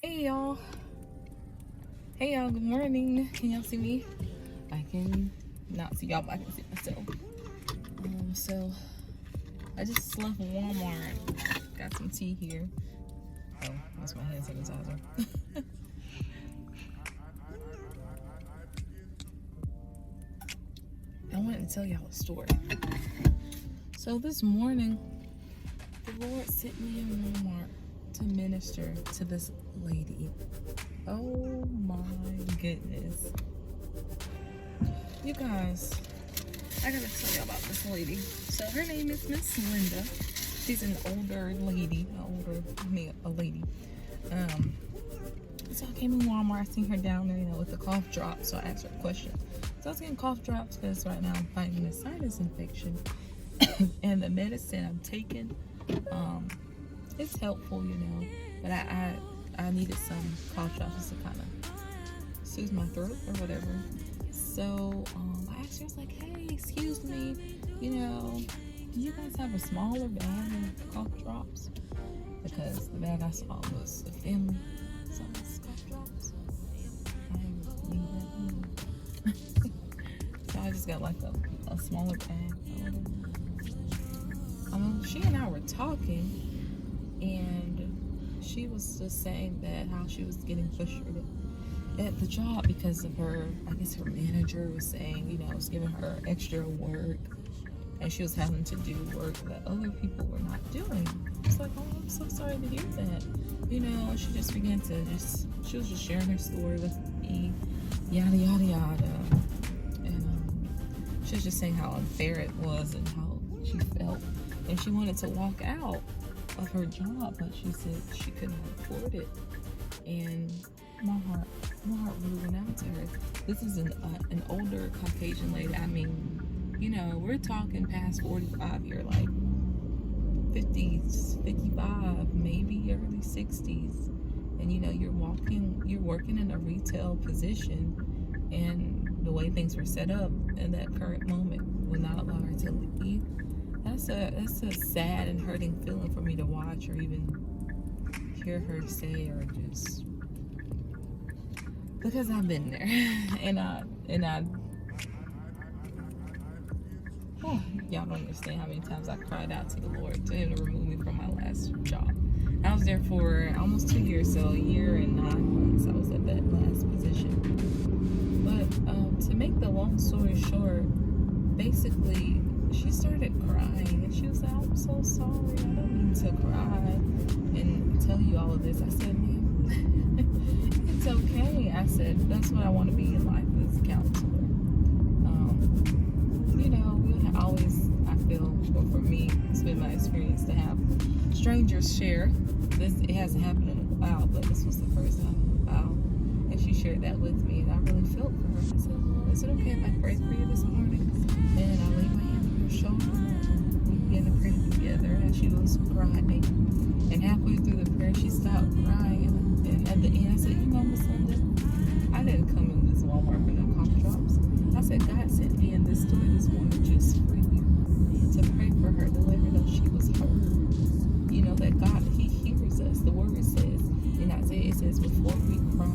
Hey y'all. Hey y'all, good morning. Can y'all see me? I can not see y'all, but I can see myself. So I just left Walmart. Got some tea here. Oh, that's my hand sanitizer. I wanted to tell y'all a story. So this morning, the Lord sent me in Walmart to minister to this lady. Oh my goodness. You guys, I gotta tell you about this lady. So her name is Miss Linda. She's an older lady, a lady. So I came in Walmart, I seen her down there, with the cough drops. So I asked her a question. So I was getting cough drops because right now I'm fighting a sinus infection. And the medicine I'm taking, it's helpful, but I needed some cough drops to kind of soothe my throat or whatever. So I asked her, I was like, hey, excuse me, do you guys have a smaller bag of cough drops? Because the bag I saw was a family size cough drops. I need that. So I just got like a smaller bag or whatever. She and I were talking, and she was just saying that how she was getting frustrated at the job because of her manager was saying, was giving her extra work, and she was having to do work that other people were not doing. I was like, oh, I'm so sorry to hear that. She just began to she was just sharing her story with me, yada, yada, yada. And she was just saying how unfair it was and how she felt. And she wanted to walk out of her job, but she said she couldn't afford it. And my heart really went out to her. This is an older Caucasian lady. I mean, we're talking past 45 here, like 50s, 55, maybe early 60s. And you're working in a retail position, and the way things were set up in that current moment will not allow her to leave. That's a sad and hurting feeling for me to watch or even hear her say, or just because I've been there. Y'all don't understand how many times I cried out to the Lord to him to remove me from my last job. I was there for almost 2 years, so a year and 9 months I was at that last position. But to make the long story short, basically she started crying, and she was like, I'm so sorry, I don't mean to cry and tell you all of this. I said, ma'am, it's okay. I said, that's what I want to be in life, as a counselor. We always, I feel, well, for me, it's been my experience to have strangers share. It hasn't happened in a while, but this was the first time in a while. And she shared that with me, and I really felt for her. I said, well, is it okay if I pray for you this morning? And I laid my hand on her shoulder, and we began to pray together as she was crying. And halfway through the prayer, she stopped crying. And at the end, I said, Miss Linda, I didn't come in this Walmart for no cough drops. I said, God sent me in this store this morning just for you, to pray for her, to let her know she was heard. That God, He hears us. The word says in Isaiah, it says, before we cry,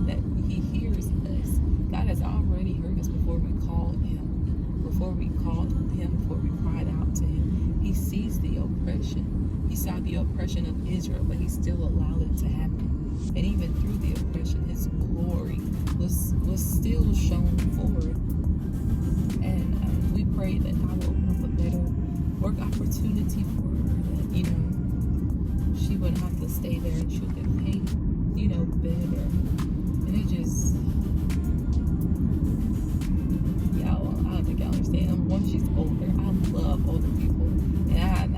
that He hears us. God has already heard us before we called Him. Before we cried out to Him. He sees the oppression. He saw the oppression of Israel, but He still allowed it to happen. And even through the oppression, His glory was still shown forward. And we pray that God will open up a better work opportunity for her, that she wouldn't have to stay there, and she'll get paid better. And it just, y'all, I don't think y'all understand. Once she's older, I love older people, and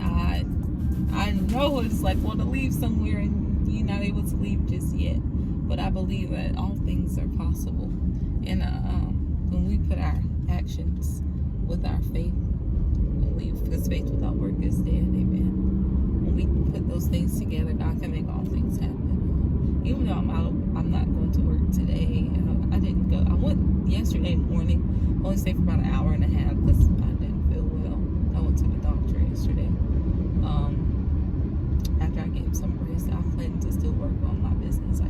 I know what it's like wanting to leave somewhere and you're not able to leave just yet. But I believe that all things are possible. And when we put our actions with our faith, because faith without work is dead, amen. When we put those things together, God can make all things happen. Even though I'm not going to work today. I didn't go. I went yesterday morning. Only stayed for about an hour and a half because I didn't feel well. I went to the doctor yesterday. After I gave some rest, I plan to still work on my business. I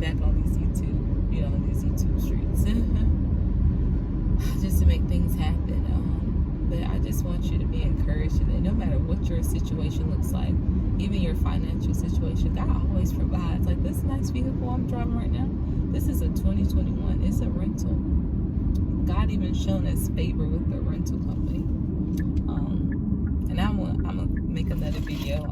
back on these YouTube streets, just to make things happen. But I just want you to be encouraged today. No matter what your situation looks like, even your financial situation, God always provides. Like this nice vehicle I'm driving right now, this is a 2021. It's a rental. God even shown us favor with the rental company. And I'm gonna make another video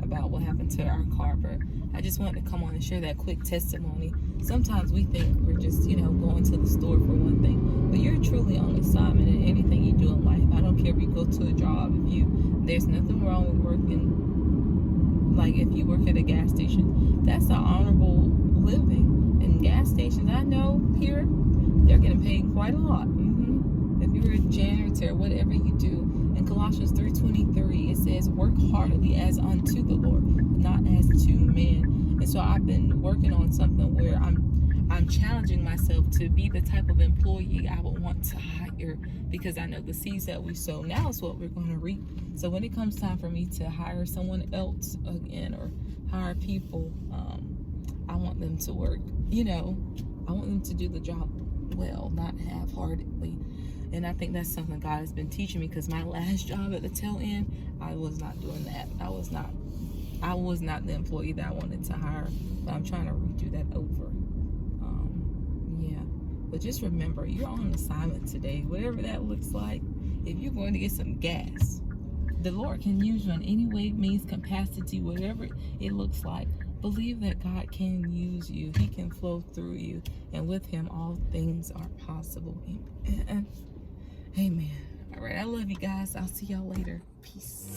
about what happened to our car, but I just wanted to come on and share that quick testimony. Sometimes we think we're just, going to the store for one thing, but you're truly on assignment in anything you do in life. I don't care if you go to a job, there's nothing wrong with working, like if you work at a gas station, that's an honorable living. And gas stations, I know here, they're getting paid quite a lot. If you're a janitor, whatever you do, in Colossians 3:23, it says, work heartily as unto the Lord, not as to men. And so I've been working on something where I'm challenging myself to be the type of employee I would want to hire, because I know the seeds that we sow now is what we're going to reap. So when it comes time for me to hire someone else again, or hire people, I want them to work, I want them to do the job well, not half-heartedly. And I think that's something God has been teaching me, because my last job at the tail end, I was not doing that. I was not the employee that I wanted to hire, but I'm trying to redo that over. But just remember, you're on assignment today, whatever that looks like. If you're going to get some gas, the Lord can use you in any way, means, capacity, whatever it looks like. Believe that God can use you. He can flow through you. And with him, all things are possible. Amen. Amen. All right. I love you guys. I'll see y'all later. Peace.